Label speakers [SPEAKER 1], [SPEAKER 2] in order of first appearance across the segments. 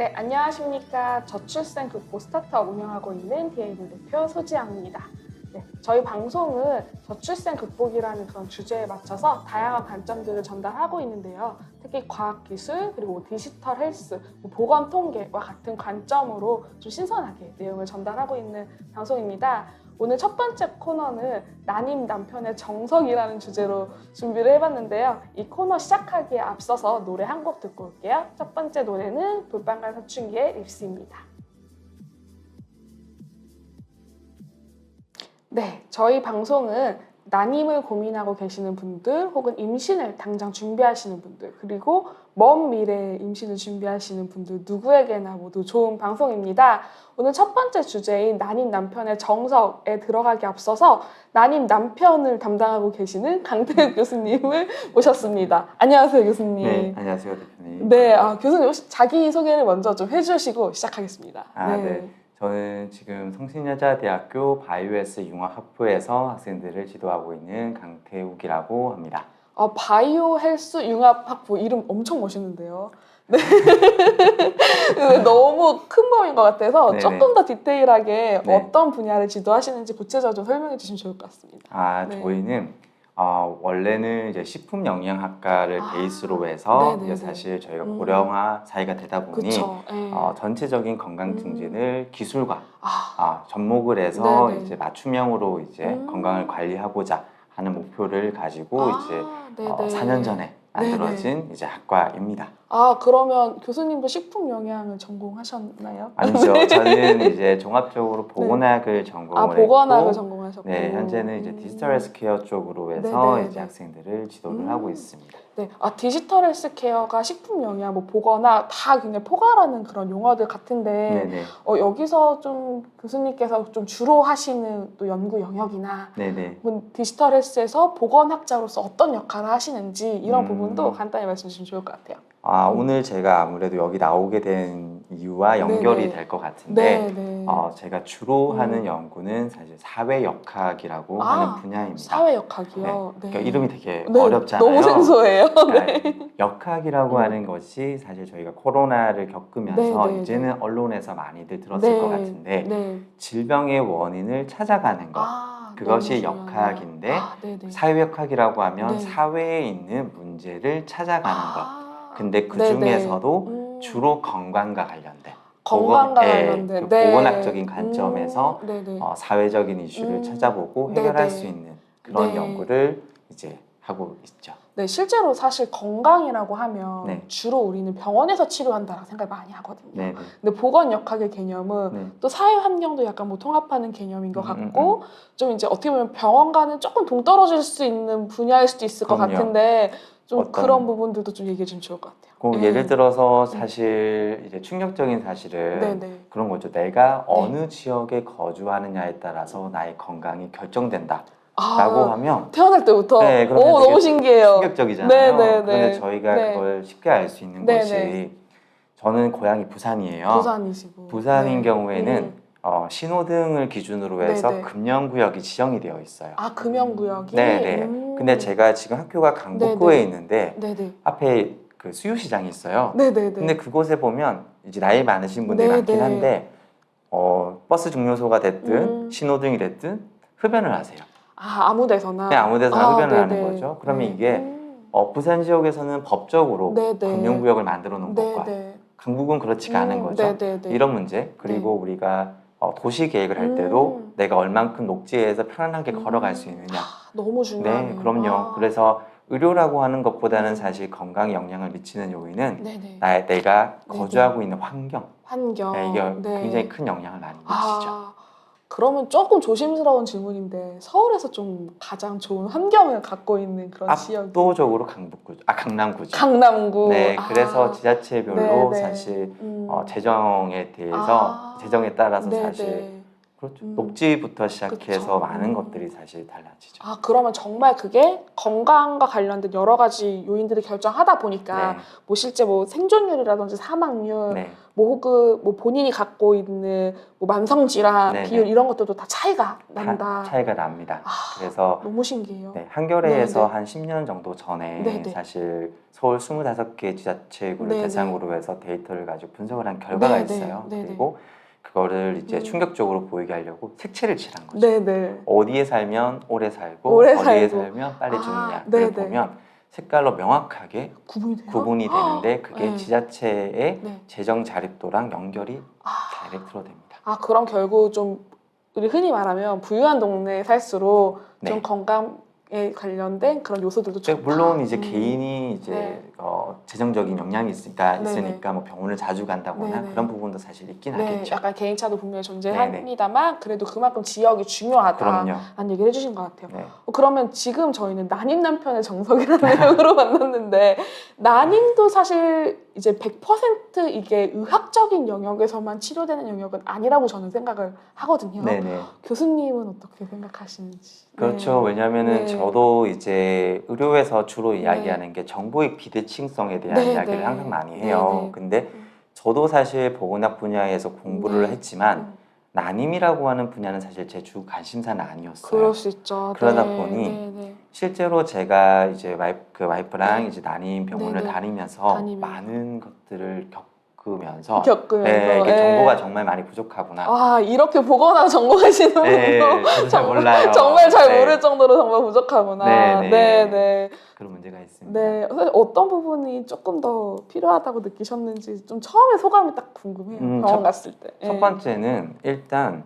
[SPEAKER 1] 네, 안녕하십니까. 저출생 극복 스타트업 운영하고 있는 디에이블 대표 소지영입니다. 네, 저희 방송은 저출생 극복이라는 그런 주제에 맞춰서 다양한 관점들을 전달하고 있는데요. 특히 과학기술, 그리고 디지털 헬스, 보건 통계와 같은 관점으로 좀 신선하게 내용을 전달하고 있는 방송입니다. 오늘 첫 번째 코너는 난임 남편의 정석이라는 주제로 준비를 해봤는데요. 이 코너 시작하기에 앞서서 노래 한 곡 듣고 올게요. 첫 번째 노래는 볼빨간 사춘기의 립스입니다. 네, 저희 방송은 난임을 고민하고 계시는 분들 혹은 임신을 당장 준비하시는 분들 그리고 먼 미래에 임신을 준비하시는 분들 누구에게나 모두 좋은 방송입니다. 오늘 첫 번째 주제인 난임 남편의 정석에 들어가기 앞서서 난임 남편을 담당하고 계시는 강태욱 교수님을 모셨습니다. 안녕하세요, 교수님.
[SPEAKER 2] 네, 안녕하세요, 대표님.
[SPEAKER 1] 네, 교수님 혹시 자기소개를 먼저 좀 해주시고 시작하겠습니다.
[SPEAKER 2] 네. 저는 지금 성신여자대학교 바이오에스 융합학부에서 학생들을 지도하고 있는 강태욱이라고 합니다.
[SPEAKER 1] 바이오 헬스 융합학부 이름 엄청 멋있는데요. 네. 너무 큰 범위인 것 같아서
[SPEAKER 2] 네네.
[SPEAKER 1] 조금 더 디테일하게
[SPEAKER 2] 네.
[SPEAKER 1] 어떤 분야를 지도하시는지 구체적으로 좀 설명해 주시면 좋을 것 같습니다. 네.
[SPEAKER 2] 저희는 원래는 이제 식품 영양학과를 베이스로 해서 이제 사실 저희가 고령화 사회가 되다 보니
[SPEAKER 1] 그쵸.
[SPEAKER 2] 전체적인 건강 증진을 기술과 접목을 해서 이제 맞춤형으로 이제 건강을 관리하고자 하는 목표를 가지고 이제 4년 전에 만들어진 이제 학과입니다.
[SPEAKER 1] 그러면 교수님도 식품 영양을 전공하셨나요?
[SPEAKER 2] 아니죠. 저는 이제 종합적으로 보건학을 전공을
[SPEAKER 1] 보건학을
[SPEAKER 2] 했고,
[SPEAKER 1] 전공하셨고,
[SPEAKER 2] 네, 현재는 이제 디지털 헬스케어 쪽으로 해서
[SPEAKER 1] 네네.
[SPEAKER 2] 이제 학생들을 지도를 하고 있습니다.
[SPEAKER 1] 네, 디지털 헬스케어가 식품 영양, 보건학 다 굉장히 포괄하는 그런 용어들 같은데
[SPEAKER 2] 네네.
[SPEAKER 1] 여기서 좀 교수님께서 좀 주로 하시는 또 연구 영역이나
[SPEAKER 2] 네네.
[SPEAKER 1] 디지털 헬스에서 보건학자로서 어떤 역할을 하시는지 이런 부분도 간단히 말씀 주시면 좋을 것 같아요.
[SPEAKER 2] 오늘 제가 아무래도 여기 나오게 된 이유와 연결이
[SPEAKER 1] 네네.
[SPEAKER 2] 될 것 같은데
[SPEAKER 1] 네네.
[SPEAKER 2] 제가 주로 하는 연구는 사실 사회역학이라고 하는 분야입니다.
[SPEAKER 1] 사회역학이요?
[SPEAKER 2] 그러니까 이름이 되게
[SPEAKER 1] 네,
[SPEAKER 2] 어렵잖아요.
[SPEAKER 1] 너무 생소해요.
[SPEAKER 2] 그러니까 역학이라고 하는 것이 사실 저희가 코로나를 겪으면서
[SPEAKER 1] 네네네.
[SPEAKER 2] 이제는 언론에서 많이들 들었을 것 같은데 질병의 원인을 찾아가는 것 그것이
[SPEAKER 1] 너무
[SPEAKER 2] 역학인데
[SPEAKER 1] 네네.
[SPEAKER 2] 사회역학이라고 하면
[SPEAKER 1] 네.
[SPEAKER 2] 사회에 있는 문제를 찾아가는 것. 근데 그
[SPEAKER 1] 네네.
[SPEAKER 2] 중에서도 주로 건강과 관련된
[SPEAKER 1] 건강과 관련된
[SPEAKER 2] 보건학적인 관점에서
[SPEAKER 1] 네네.
[SPEAKER 2] 사회적인 이슈를 찾아보고 해결할 수 있는 그런 연구를 이제 하고 있죠.
[SPEAKER 1] 네, 실제로 사실 건강이라고 하면 주로 우리는 병원에서 치료한다라고 생각을 많이 하거든요.
[SPEAKER 2] 네네.
[SPEAKER 1] 근데 보건역학의 개념은 또 사회 환경도 약간 통합하는 개념인 것 같고 좀 이제 어떻게 보면 병원과는 조금 동떨어질 수 있는 분야일 수도 있을 것 같은데 좀 그런 부분들도 좀 얘기해 주면 좋을 것 같아요.
[SPEAKER 2] 예를 들어서 사실 이제 충격적인 사실은 그런 거죠. 내가 어느 지역에 거주하느냐에 따라서 나의 건강이 결정된다. 라고 하면
[SPEAKER 1] 태어날 때부터 너무 신기해요.
[SPEAKER 2] 충격적이잖아요. 그런데 저희가 그걸 쉽게 알 수 있는 것이 저는 고향이 부산이에요.
[SPEAKER 1] 부산이시고
[SPEAKER 2] 부산인 경우에는 신호등을 기준으로 해서 금연구역이 지정이 되어 있어요.
[SPEAKER 1] 금연구역이?
[SPEAKER 2] 네네. 근데 제가 지금 학교가 강북구에 있는데 앞에 그 수유시장이 있어요. 근데 그곳에 보면 이제 나이 많으신 분들이 많긴 한데 버스 중요소가 됐든 신호등이 됐든 흡연을 하세요.
[SPEAKER 1] 아무 데서나?
[SPEAKER 2] 네, 아무 데서나 흡연을 하는 거죠. 그러면 이게 부산 지역에서는 법적으로 금연구역을 만들어 놓은 것과 강북은 그렇지가 않은 거죠. 이런 문제. 그리고 우리가 도시 계획을 할 때도 내가 얼만큼 녹지에서 편안하게 걸어갈 수 있느냐.
[SPEAKER 1] 너무 중요하네요.
[SPEAKER 2] 네, 그럼요. 그래서 의료라고 하는 것보다는 사실 건강에 영향을 미치는 요인은 내가 거주하고 있는 환경. 이게 굉장히 큰 영향을 많이 미치죠.
[SPEAKER 1] 그러면 조금 조심스러운 질문인데 서울에서 좀 가장 좋은 환경을 갖고 있는 그런 지역이?
[SPEAKER 2] 압도적으로 강남구죠.
[SPEAKER 1] 강남구.
[SPEAKER 2] 네, 그래서 지자체별로 사실 재정에 대해서 재정에 따라서 사실 그렇죠. 녹지부터 시작해서
[SPEAKER 1] 그쵸.
[SPEAKER 2] 많은 것들이 사실 달라지죠.
[SPEAKER 1] 아, 그러면 정말 그게 건강과 관련된 여러 가지 요인들을 결정하다 보니까
[SPEAKER 2] 네.
[SPEAKER 1] 뭐 실제 뭐 생존율이라든지 사망률,
[SPEAKER 2] 네.
[SPEAKER 1] 뭐 혹은 뭐 본인이 갖고 있는 뭐 만성 질환
[SPEAKER 2] 네네.
[SPEAKER 1] 비율 이런 것들도 다 차이가 난다.
[SPEAKER 2] 차이가 납니다.
[SPEAKER 1] 아,
[SPEAKER 2] 그래서
[SPEAKER 1] 너무 신기해요.
[SPEAKER 2] 네, 한겨레에서
[SPEAKER 1] 네네.
[SPEAKER 2] 한 10년 정도 전에
[SPEAKER 1] 네네.
[SPEAKER 2] 사실 서울 25개 지자체구를
[SPEAKER 1] 네네.
[SPEAKER 2] 대상으로 해서 데이터를 가지고 분석을 한 결과가
[SPEAKER 1] 네네.
[SPEAKER 2] 있어요.
[SPEAKER 1] 네네.
[SPEAKER 2] 그리고 그거를 이제 충격적으로 보이게 하려고 색채를 칠한 거죠.
[SPEAKER 1] 네네.
[SPEAKER 2] 어디에 살면 오래 살고
[SPEAKER 1] 오래
[SPEAKER 2] 어디에
[SPEAKER 1] 살고.
[SPEAKER 2] 살면 빨리 죽느냐를
[SPEAKER 1] 네네.
[SPEAKER 2] 보면 색깔로 명확하게
[SPEAKER 1] 구분이 돼요?
[SPEAKER 2] 구분이 되는데 그게
[SPEAKER 1] 네.
[SPEAKER 2] 지자체의
[SPEAKER 1] 네.
[SPEAKER 2] 재정 자립도랑 연결이
[SPEAKER 1] 아,
[SPEAKER 2] 다이렉트로 됩니다.
[SPEAKER 1] 그럼 결국 좀 우리 흔히 말하면 부유한 동네에 살수록
[SPEAKER 2] 네.
[SPEAKER 1] 좀 건강에 관련된 그런 요소들도 좋다.
[SPEAKER 2] 물론 이제 개인이 이제
[SPEAKER 1] 네.
[SPEAKER 2] 재정적인 역량이 있으니까
[SPEAKER 1] 네네.
[SPEAKER 2] 뭐 병원을 자주 간다거나
[SPEAKER 1] 네네.
[SPEAKER 2] 그런 부분도 사실 있긴
[SPEAKER 1] 네,
[SPEAKER 2] 하겠죠.
[SPEAKER 1] 약간 개인차도 분명히
[SPEAKER 2] 네네.
[SPEAKER 1] 존재합니다만 그래도 그만큼 지역이 중요하다라는
[SPEAKER 2] 그럼요.
[SPEAKER 1] 얘기를 해주신 것 같아요.
[SPEAKER 2] 네.
[SPEAKER 1] 그러면 지금 저희는 난임 남편의 정석이라는 내용으로 만났는데 난임도 사실 이제 100% 이게 의학적인 영역에서만 치료되는 영역은 아니라고 저는 생각을 하거든요.
[SPEAKER 2] 네네.
[SPEAKER 1] 교수님은 어떻게 생각하시는지.
[SPEAKER 2] 그렇죠.
[SPEAKER 1] 네.
[SPEAKER 2] 왜냐하면은
[SPEAKER 1] 네.
[SPEAKER 2] 저도 이제 의료에서 주로
[SPEAKER 1] 네.
[SPEAKER 2] 이야기하는 게 정보의 비대칭성에 대한
[SPEAKER 1] 네,
[SPEAKER 2] 이야기를
[SPEAKER 1] 네.
[SPEAKER 2] 항상 많이 해요.
[SPEAKER 1] 네, 네.
[SPEAKER 2] 근데 저도 사실 보건학 분야에서 공부를
[SPEAKER 1] 네.
[SPEAKER 2] 했지만 난임이라고 하는 분야는 사실 제 주 관심사는 아니었어요.
[SPEAKER 1] 그럴 수 있죠.
[SPEAKER 2] 그러다
[SPEAKER 1] 네,
[SPEAKER 2] 보니
[SPEAKER 1] 네, 네.
[SPEAKER 2] 실제로 제가 이제 와이프랑
[SPEAKER 1] 네.
[SPEAKER 2] 이제 난임 병원을
[SPEAKER 1] 네네.
[SPEAKER 2] 다니면서
[SPEAKER 1] 다니면서.
[SPEAKER 2] 많은 것들을 겪으면서
[SPEAKER 1] 네.
[SPEAKER 2] 이게 정보가 정말 많이 부족하구나.
[SPEAKER 1] 이렇게 보거나 정보하시는 분도
[SPEAKER 2] 저도 잘 몰라요.
[SPEAKER 1] 정말 잘
[SPEAKER 2] 네.
[SPEAKER 1] 모를 정도로 정말 부족하구나.
[SPEAKER 2] 네, 네.
[SPEAKER 1] 네.
[SPEAKER 2] 그런 문제가 있습니다.
[SPEAKER 1] 네. 사실 어떤 부분이 조금 더 필요하다고 느끼셨는지 좀 처음에 소감이 딱 궁금해요. 병원 갔을 때.
[SPEAKER 2] 첫 번째는 일단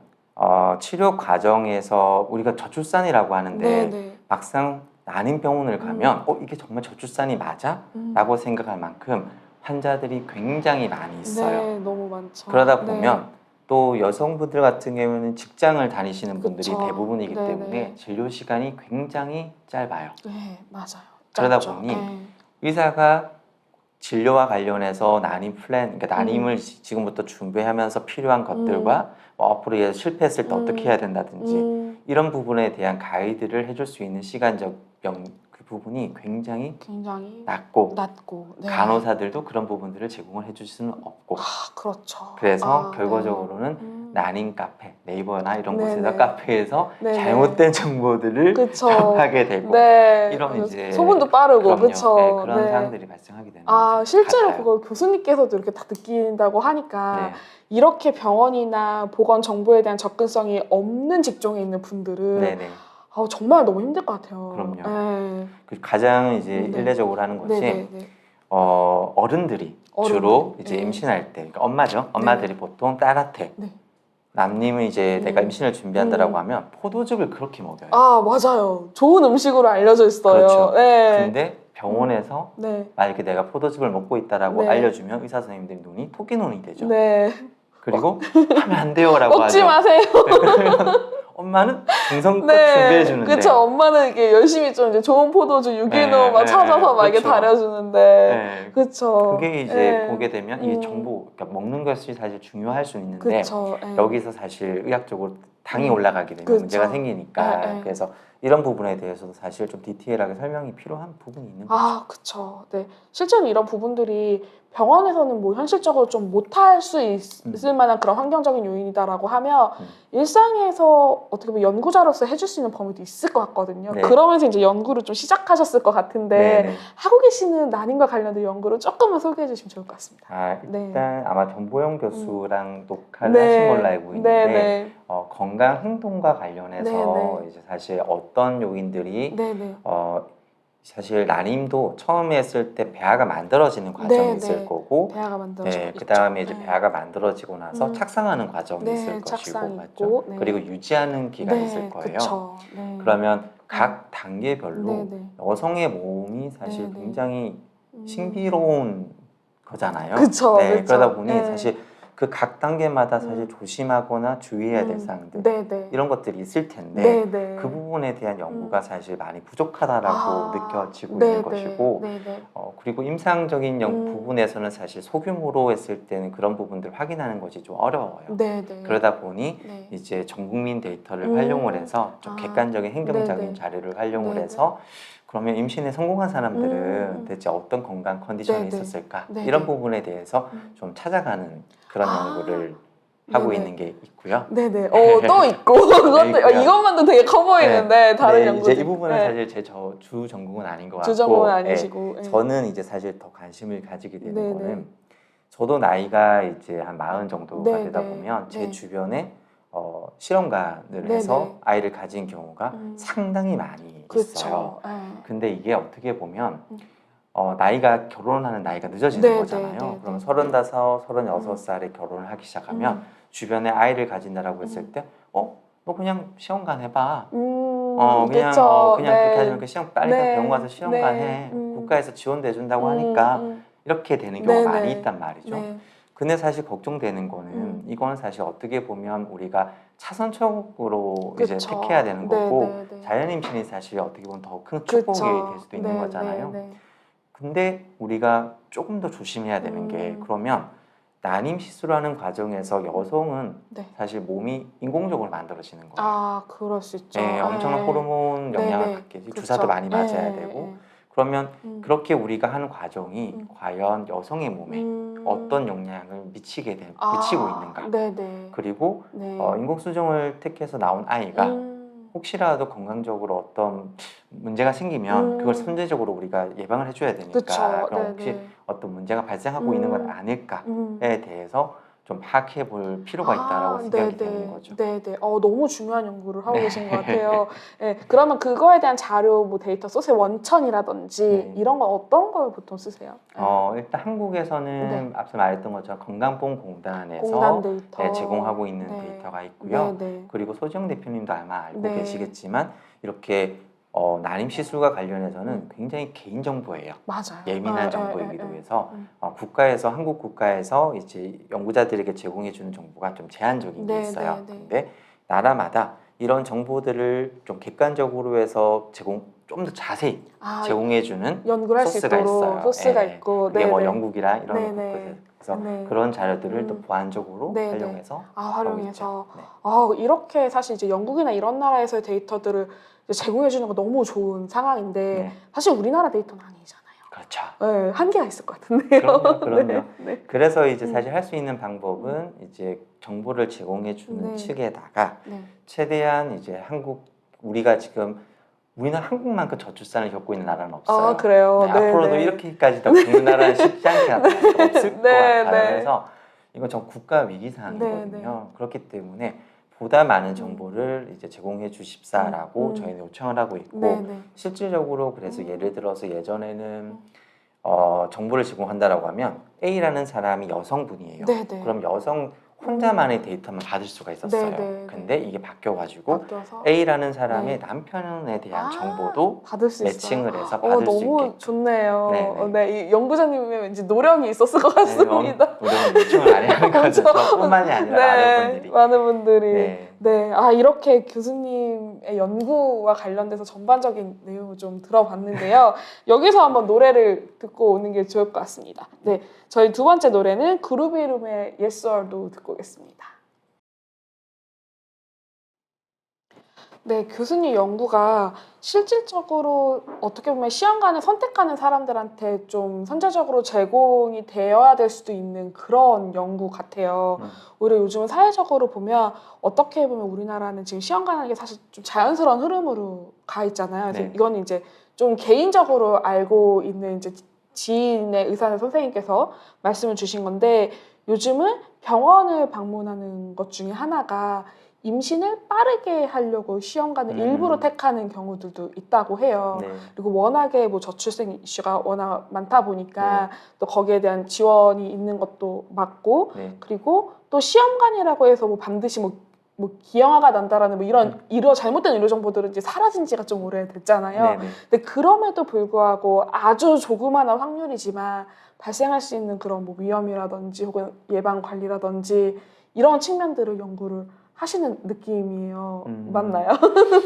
[SPEAKER 2] 치료 과정에서 우리가 저출산이라고 하는데
[SPEAKER 1] 네.
[SPEAKER 2] 막상 난임 병원을 가면 이게 정말 저출산이 맞아? 라고 생각할 만큼 환자들이 굉장히 많이 있어요.
[SPEAKER 1] 네, 너무 많죠.
[SPEAKER 2] 그러다
[SPEAKER 1] 네.
[SPEAKER 2] 보면 또 여성분들 같은 경우는 직장을 다니시는 분들이
[SPEAKER 1] 그쵸.
[SPEAKER 2] 대부분이기
[SPEAKER 1] 네네.
[SPEAKER 2] 때문에 진료 시간이 굉장히 짧아요.
[SPEAKER 1] 네, 맞아요.
[SPEAKER 2] 그러다
[SPEAKER 1] 짧죠.
[SPEAKER 2] 보니
[SPEAKER 1] 네.
[SPEAKER 2] 의사가 진료와 관련해서 난임 플랜, 그러니까 난임을 지금부터 준비하면서 필요한 것들과 뭐 앞으로 얘 실패했을 때 어떻게 해야 된다든지 이런 부분에 대한 가이드를 해줄 수 있는 시간적 그 부분이 굉장히 낮고
[SPEAKER 1] 네.
[SPEAKER 2] 간호사들도 그런 부분들을 제공을 해줄 수는 없고
[SPEAKER 1] 그렇죠.
[SPEAKER 2] 그래서 결과적으로는 난임 카페, 네이버나 이런
[SPEAKER 1] 네네.
[SPEAKER 2] 곳에서 카페에서
[SPEAKER 1] 네네.
[SPEAKER 2] 잘못된 정보들을
[SPEAKER 1] 그쵸.
[SPEAKER 2] 접하게 되고
[SPEAKER 1] 네.
[SPEAKER 2] 이런 이제
[SPEAKER 1] 소문도 빠르고
[SPEAKER 2] 그럼요.
[SPEAKER 1] 그쵸.
[SPEAKER 2] 네, 그런
[SPEAKER 1] 네.
[SPEAKER 2] 상황들이 발생하게 되는 거죠.
[SPEAKER 1] 실제로
[SPEAKER 2] 같아요.
[SPEAKER 1] 그걸 교수님께서도 이렇게 다 느낀다고 하니까
[SPEAKER 2] 네.
[SPEAKER 1] 이렇게 병원이나 보건 정보에 대한 접근성이 없는 직종에 있는 분들은
[SPEAKER 2] 네네.
[SPEAKER 1] 정말 너무 힘들 것 같아요.
[SPEAKER 2] 그럼요.
[SPEAKER 1] 네.
[SPEAKER 2] 가장 이제
[SPEAKER 1] 네.
[SPEAKER 2] 일례적으로 하는 것이
[SPEAKER 1] 네네.
[SPEAKER 2] 어른들이 주로 이제
[SPEAKER 1] 네.
[SPEAKER 2] 임신할 때, 그러니까 엄마죠. 엄마들이
[SPEAKER 1] 네네.
[SPEAKER 2] 보통 딸한테
[SPEAKER 1] 네.
[SPEAKER 2] 남님은 이제 내가 임신을 준비한다라고 하면 포도즙을 그렇게 먹여요.
[SPEAKER 1] 맞아요. 좋은 음식으로 알려져 있어요.
[SPEAKER 2] 그렇죠.
[SPEAKER 1] 네.
[SPEAKER 2] 근데 병원에서
[SPEAKER 1] 네.
[SPEAKER 2] 만약에 내가 포도즙을 먹고 있다라고
[SPEAKER 1] 네.
[SPEAKER 2] 알려주면 의사 선생님들 눈이 토끼눈이 되죠.
[SPEAKER 1] 네.
[SPEAKER 2] 그리고 하면 안 돼요라고
[SPEAKER 1] 먹지
[SPEAKER 2] 하죠.
[SPEAKER 1] 마세요.
[SPEAKER 2] 네, 그러면 엄마는 정성껏 준비해 주는데.
[SPEAKER 1] 그쵸. 엄마는 이게 열심히 좀 이제 좋은 포도주 유기농
[SPEAKER 2] 네,
[SPEAKER 1] 막 찾아서 막 이렇게
[SPEAKER 2] 그렇죠.
[SPEAKER 1] 다려주는데.
[SPEAKER 2] 네.
[SPEAKER 1] 그쵸.
[SPEAKER 2] 그게 이제
[SPEAKER 1] 네.
[SPEAKER 2] 보게 되면 이게 정보, 그러니까 먹는 것이 사실 중요할 수 있는데
[SPEAKER 1] 그쵸.
[SPEAKER 2] 여기서 사실 의학적으로 당이 올라가게 되면
[SPEAKER 1] 그쵸.
[SPEAKER 2] 문제가 생기니까
[SPEAKER 1] 네.
[SPEAKER 2] 그래서 이런 부분에 대해서도 사실 좀 디테일하게 설명이 필요한 부분이 있는 거죠.
[SPEAKER 1] 그쵸. 네. 실제로 이런 부분들이 병원에서는 뭐 현실적으로 좀 못할 수 있을 만한 그런 환경적인 요인이다라고 하면 일상에서 어떻게 보면 연구자로서 해줄 수 있는 범위도 있을 것 같거든요.
[SPEAKER 2] 네.
[SPEAKER 1] 그러면서 이제 연구를 좀 시작하셨을 것 같은데
[SPEAKER 2] 네네.
[SPEAKER 1] 하고 계시는 난임과 관련된 연구를 조금만 소개해 주시면 좋을 것 같습니다.
[SPEAKER 2] 일단 아마 정보영 교수랑 녹화를
[SPEAKER 1] 네.
[SPEAKER 2] 하신 걸로 알고 있는데
[SPEAKER 1] 네네.
[SPEAKER 2] 건강 행동과 관련해서
[SPEAKER 1] 네네.
[SPEAKER 2] 이제 사실 어떤 요인들이
[SPEAKER 1] 네네.
[SPEAKER 2] 사실 난임도 처음에 했을 때 배아가 만들어지는 과정이
[SPEAKER 1] 네네.
[SPEAKER 2] 있을 거고
[SPEAKER 1] 배아가 만들어지고
[SPEAKER 2] 네,
[SPEAKER 1] 있죠.
[SPEAKER 2] 그 다음에 이제
[SPEAKER 1] 네.
[SPEAKER 2] 배아가 만들어지고 나서 착상하는 과정이
[SPEAKER 1] 네,
[SPEAKER 2] 있을 것이고
[SPEAKER 1] 착상이
[SPEAKER 2] 맞죠?
[SPEAKER 1] 있고, 네.
[SPEAKER 2] 그리고 유지하는 기간이
[SPEAKER 1] 네,
[SPEAKER 2] 있을 거예요.
[SPEAKER 1] 그쵸. 네.
[SPEAKER 2] 그러면 각 단계별로
[SPEAKER 1] 네네.
[SPEAKER 2] 여성의 몸이 사실
[SPEAKER 1] 네네.
[SPEAKER 2] 굉장히 신비로운 거잖아요.
[SPEAKER 1] 그쵸,
[SPEAKER 2] 네,
[SPEAKER 1] 그쵸.
[SPEAKER 2] 그러다 보니
[SPEAKER 1] 네.
[SPEAKER 2] 사실 그 각 단계마다 사실 조심하거나 주의해야 될 사항들 이런 것들이 있을 텐데 그 부분에 대한 연구가 사실 많이 부족하다라고 느껴지고 있는 것이고 그리고 임상적인 부분에서는 사실 소규모로 했을 때는 그런 부분들을 확인하는 것이 좀 어려워요. 그러다 보니 이제 전 국민 데이터를 활용을 해서 좀 객관적인 행정적인 자료를 활용을 해서 그러면 임신에 성공한 사람들은 대체 어떤 건강 컨디션이 있었을까 이런 부분에 대해서 좀 찾아가는 그런 연구를 하고 있는 게 있고요.
[SPEAKER 1] 또 있고 그것도 이것만도 되게 커 보이는데 다른 연구들.
[SPEAKER 2] 이제 이 부분은 사실 제 주 전공은 아닌 것 같고,
[SPEAKER 1] 주 전공은 아니시고.
[SPEAKER 2] 저는 이제 사실 더 관심을 가지게 되는 거는 저도 나이가 이제 한 40 정도가 되다 보면 제 주변에 실험관을 해서 아이를 가진 경우가 상당히 많이 있어요. 근데 이게 어떻게 보면 나이가 결혼하는 나이가 늦어지는 거잖아요. 그럼 35, 36살에 결혼을 하기 시작하면 주변에 아이를 가진다라고 했을 때 너 그냥 시험관 해봐. 그냥 그렇게 하면 그 시험 빨리 병원 가서 시험관 해. 국가에서 지원돼 준다고 하니까 이렇게 되는 경우가 많이 있단 말이죠. 근데 사실 걱정되는 거는 이거는 사실 어떻게 보면 우리가 차선책으로 이제 택해야 되는 거고 자연 임신이 사실 어떻게 보면 더 큰 축복이 될 수도 있는 거잖아요. 근데 우리가 조금 더 조심해야 되는 게 그러면 난임 시술하는 과정에서 여성은 사실 몸이 인공적으로 만들어지는 거예요.
[SPEAKER 1] 그럴 수 있죠.
[SPEAKER 2] 엄청난 호르몬 영향을 받게 주사도 많이 맞아야 되고 그러면 그렇게 우리가 하는 과정이 과연 여성의 몸에 어떤 영향을 미치고 있는가 그리고 인공수정을 택해서 나온 아이가 혹시라도 건강적으로 어떤 문제가 생기면 그걸 선제적으로 우리가 예방을 해줘야 되니까 그럼 혹시 어떤 문제가 발생하고 있는 건 아닐까에 대해서 좀 파악해 볼 필요가 있다라고 생각이 되는 거죠.
[SPEAKER 1] 너무 중요한 연구를 하고 계신 것 같아요. 그러면 그거에 대한 자료, 뭐 데이터 소스의 원천이라든지 이런 거 어떤 걸 보통 쓰세요?
[SPEAKER 2] 일단 한국에서는 앞서 말했던 것처럼 건강보험공단에서 제공하고 있는 데이터가 있고요. 그리고 소지영 대표님도 아마 알고 계시겠지만 이렇게 난임 시술과 관련해서는 굉장히 개인 정보예요. 예민한 정보이기도 해서 한국 국가에서 이제 연구자들에게 제공해 주는 정보가 좀 제한적인 게 있어요. 근데 나라마다 이런 정보들을 좀 객관적으로 해서 좀 더 자세히 제공해 주는 소스가 있어요.
[SPEAKER 1] 소스가 있고
[SPEAKER 2] 그게 뭐 영국이랑 이런 곳에서 그런 자료들을 또 보완적으로 활용해서
[SPEAKER 1] 이렇게 사실 이제 영국이나 이런 나라에서의 데이터들을 제공해 주는 거 너무 좋은 상황인데 사실 우리나라 데이터는 아니잖아요.
[SPEAKER 2] 그렇죠.
[SPEAKER 1] 한계가 있을 것 같은데요.
[SPEAKER 2] 그럼요. 그래서 이제 사실 할 수 있는 방법은 이제 정보를 제공해 주는 측에다가 최대한 이제 우리는 한국만큼 저출산을 겪고 있는 나라는 없어요.
[SPEAKER 1] 그래요?
[SPEAKER 2] 앞으로도 이렇게까지 더 겪는 나라는 쉽지 않게 없을 것 같아요. 그래서 이건 전 국가 위기 상황이거든요. 그렇기 때문에 보다 많은 정보를 이제 제공해 주십사라고 저희는 요청을 하고 있고 실질적으로 그래서 예를 들어서 예전에는 정보를 제공한다라고 하면 A라는 사람이 여성분이에요. 그럼 여성 혼자만의 데이터만 받을 수가 있었어요. 근데 이게 바뀌어가지고 A라는 사람의 남편에 대한 정보도 매칭을 해서 받을 수 있게.
[SPEAKER 1] 너무 좋네요. 이 연구자님의 왠지 노력이 있었을 것 같습니다.
[SPEAKER 2] 노력은 요청을 많이 하는 거죠. 저뿐만이 아니라
[SPEAKER 1] 많은 분들이. 이렇게 교수님의 연구와 관련돼서 전반적인 내용을 좀 들어봤는데요. 여기서 한번 노래를 듣고 오는 게 좋을 것 같습니다. 저희 두 번째 노래는 그루브 이름의 Yes or도 듣고 오겠습니다. 교수님 연구가 실질적으로 어떻게 보면 시험관을 선택하는 사람들한테 좀 선제적으로 제공이 되어야 될 수도 있는 그런 연구 같아요. 오히려 요즘은 사회적으로 보면 어떻게 보면 우리나라는 지금 시험관하는 게 사실 좀 자연스러운 흐름으로 가 있잖아요. 이거는 이제 좀 개인적으로 알고 있는 이제 지인의 의사 선생님께서 말씀을 주신 건데 요즘은 병원을 방문하는 것 중에 하나가 임신을 빠르게 하려고 시험관을 일부러 택하는 경우들도 있다고 해요. 그리고 워낙에 뭐 저출생 이슈가 워낙 많다 보니까 또 거기에 대한 지원이 있는 것도 맞고 그리고 또 시험관이라고 해서 뭐 반드시 뭐 뭐 기형아가 난다라는 뭐 이런 잘못된 의료 정보들은 이제 사라진 지가 좀 오래됐잖아요.
[SPEAKER 2] 네네.
[SPEAKER 1] 근데 그럼에도 불구하고 아주 조그마한 확률이지만 발생할 수 있는 그런 뭐 위험이라든지 혹은 예방 관리라든지 이런 측면들을 연구를 하시는 느낌이에요. 맞나요?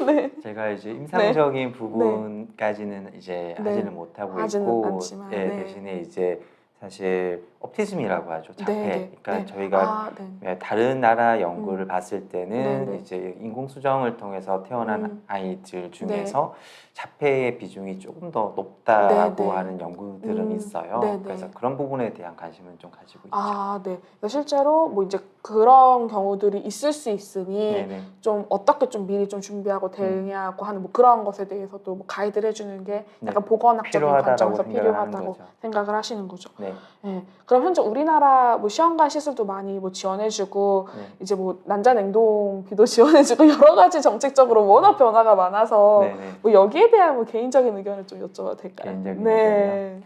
[SPEAKER 1] 네.
[SPEAKER 2] 제가 이제 임상적인 부분까지는 이제 하지는 못하고 있고,
[SPEAKER 1] 않지만,
[SPEAKER 2] 대신에 이제 사실 옵티즘이라고 하죠. 자폐.
[SPEAKER 1] 네.
[SPEAKER 2] 그러니까 저희가 다른 나라 연구를 봤을 때는
[SPEAKER 1] 네.
[SPEAKER 2] 이제 인공수정을 통해서 태어난 아이들 중에서 자폐의 비중이 조금 더 높다고 하는 연구들은 있어요. 그래서 그런 부분에 대한 관심은 좀 가지고 있죠.
[SPEAKER 1] 네. 그러니까 실제로 뭐 이제 그런 경우들이 있을 수 있으니 좀 어떻게 좀 미리 좀 준비하고 대응하고 하는 뭐 그런 것에 대해서도 뭐 가이드를 해주는 게 약간 보건학적인 관점에서 필요하다고 생각을 하시는 거죠.
[SPEAKER 2] 네.
[SPEAKER 1] 네. 그럼 현재 우리나라 뭐 시험관 시술도 많이 뭐 지원해주고 이제 뭐 난자냉동비도 지원해주고 여러 가지 정책적으로 워낙 변화가 많아서 뭐 여기에 대한 뭐 개인적인 의견을 좀 여쭤봐도 될까요?
[SPEAKER 2] 개인적인 의견이요?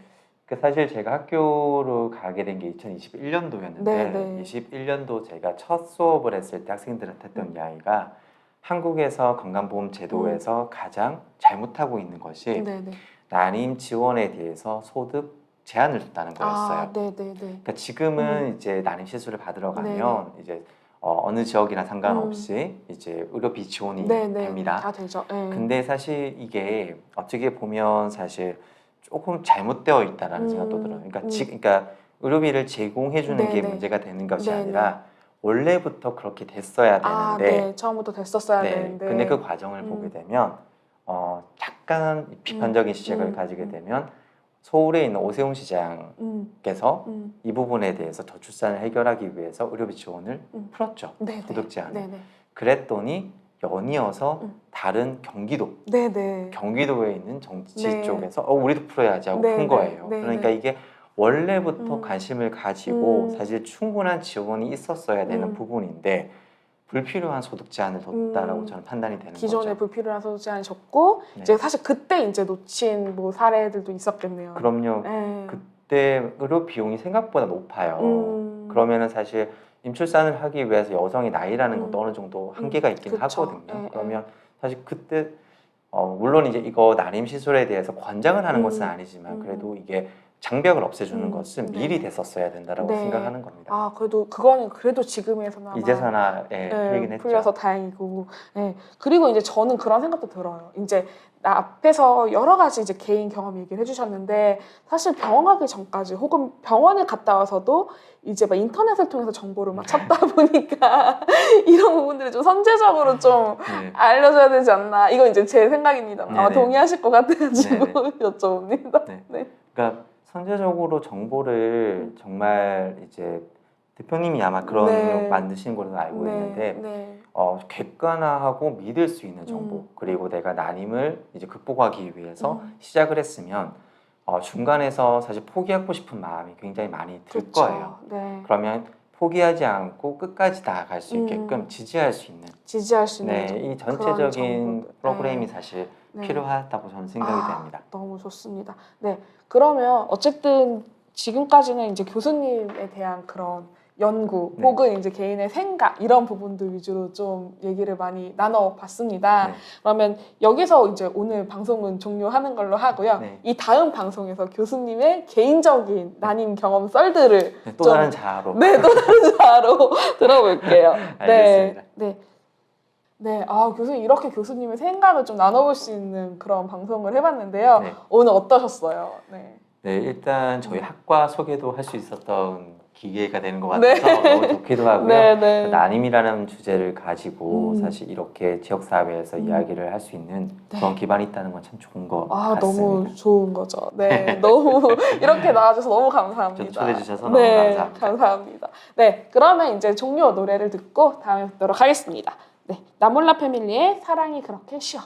[SPEAKER 2] 사실 제가 학교로 가게 된 게 2021년도였는데 21년도 제가 첫 수업을 했을 때 학생들한테 했던 이야기가 한국에서 건강보험 제도에서 가장 잘못하고 있는 것이 난임 지원에 대해서 소득 제한을 뒀다는 거였어요. 그러니까 지금은 이제 난임 시술을 받으러 가면 이제 어느 지역이나 상관없이 이제 의료비 지원이 됩니다.
[SPEAKER 1] 다 되죠.
[SPEAKER 2] 근데 사실 이게 어떻게 보면 사실 조금 잘못되어 있다라는 생각도 들어요. 그러니까 의료비를 제공해 주는 게 문제가 되는 것이 아니라 원래부터 그렇게 됐어야 되는데
[SPEAKER 1] 처음부터 됐었어야 되는데
[SPEAKER 2] 근데 그 과정을 보게 되면 약간 비판적인 시각을 가지게 되면 서울에 있는 오세훈 시장께서 이 부분에 대해서 저출산을 해결하기 위해서 의료비 지원을 풀었죠. 소득 제한을. 그랬더니 연이어서 다른 경기도에 있는 정치 쪽에서 우리도 풀어야지 하고 푼 거예요. 그러니까 이게 원래부터 관심을 가지고 사실 충분한 지원이 있었어야 되는 부분인데 불필요한 소득 제한을 뒀다라고 저는 판단이 되는
[SPEAKER 1] 기존에
[SPEAKER 2] 거죠.
[SPEAKER 1] 불필요한 소득 제한이 줬고 이제 사실 그때 이제 놓친 뭐 사례들도 있었겠네요.
[SPEAKER 2] 그럼요. 그때 의료 비용이 생각보다 높아요. 그러면은 사실 임출산을 하기 위해서 여성의 나이라는 것도 어느 정도 한계가 있긴 하거든요. 그러면 사실 그때 물론 이제 이거 난임 시술에 대해서 권장을 하는 것은 아니지만 그래도 이게 장벽을 없애주는 것은 미리 됐었어야 된다라고 생각하는 겁니다.
[SPEAKER 1] 그래도 그거는 그래도 지금에서는
[SPEAKER 2] 이제서나 풀리긴 했죠.
[SPEAKER 1] 풀려서 다행이고. 그리고 이제 저는 그런 생각도 들어요. 이제 나 앞에서 여러 가지 이제 개인 경험 얘기를 해주셨는데 사실 병원 가기 전까지 혹은 병원을 갔다 와서도 이제 막 인터넷을 통해서 정보를 막 찾다 보니까 이런 부분들을 좀 선제적으로 좀 알려줘야 되지 않나. 이건 이제 제 생각입니다만 아마 동의하실 것 같아가지고 여쭤봅니다.
[SPEAKER 2] 그러니까 선제적으로 정보를 정말 이제 대표님이 아마 그런 내용 만드시는 걸로 알고 있는데 객관화하고 믿을 수 있는 정보 그리고 내가 난임을 이제 극복하기 위해서 시작을 했으면 중간에서 사실 포기하고 싶은 마음이 굉장히 많이 들 거예요. 그러면 포기하지 않고 끝까지 나아갈 수 있게끔 지지할 수 있는 이 전체적인 프로그램이 사실 필요하다고 저는 생각이 됩니다.
[SPEAKER 1] 너무 좋습니다. 그러면 어쨌든 지금까지는 이제 교수님에 대한 그런 연구 혹은 이제 개인의 생각 이런 부분들 위주로 좀 얘기를 많이 나눠봤습니다. 그러면 여기서 이제 오늘 방송은 종료하는 걸로 하고요. 이 다음 방송에서 교수님의 개인적인 난임 경험 썰들을
[SPEAKER 2] 또 다른 자아로
[SPEAKER 1] 또 다른 자아로 들어볼게요.
[SPEAKER 2] 알겠습니다.
[SPEAKER 1] 교수님 이렇게 교수님의 생각을 좀 나눠볼 수 있는 그런 방송을 해봤는데요. 오늘 어떠셨어요?
[SPEAKER 2] 일단 저희 학과 소개도 할 수 있었던 기회가 되는 것 같아서 너무 좋기도 하고요. 난임이라는 주제를 가지고 사실 이렇게 지역사회에서 이야기를 할 수 있는 그런 기반이 있다는 건 참 좋은 것 같습니다.
[SPEAKER 1] 너무 좋은 거죠. 너무 이렇게 나와줘서 너무 감사합니다.
[SPEAKER 2] 초대해 주셔서 너무 감사합니다.
[SPEAKER 1] 감사합니다. 그러면 이제 종료 노래를 듣고 다음에 뵙도록 하겠습니다. 나몰라 패밀리의 사랑이 그렇게 쉬워.